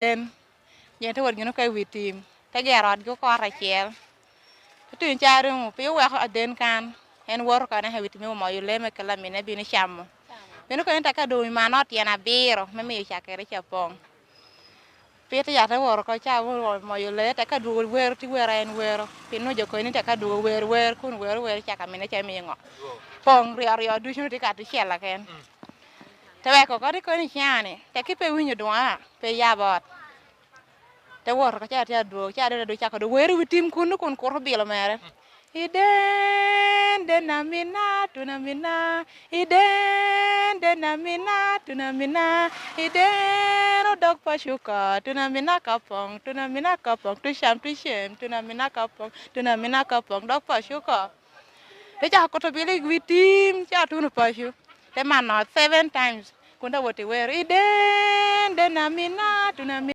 en yen to wor gino kai witim te gerot go ko rachiel tu charu mu pi wa aden kan en wor ka na witimi mo yule me kala mine bi ni chamo bino ko enta ka do manot yana biro me mi chakere chapong pete ya te wor ko cha mo yule te ka du wer ti wer en wer pino jo ko ni te ka du wer kun wer chaka mine cha mi ngo pong rio du chu ti ka ti chela ken te we ko ko ni chane te ki pe winyo dwa pe ya bot te wor ka cha te du cha de cha ko do wer witim kun ko bilo mere iden de namina tunamina iden de namina tunamina iden odok pashuka tunamina kapong tu sham tunamina kapong dok pashuka te cha ko to bili witim cha tunu pashu te manot 7 times kunda wote wer iden de namina tunamina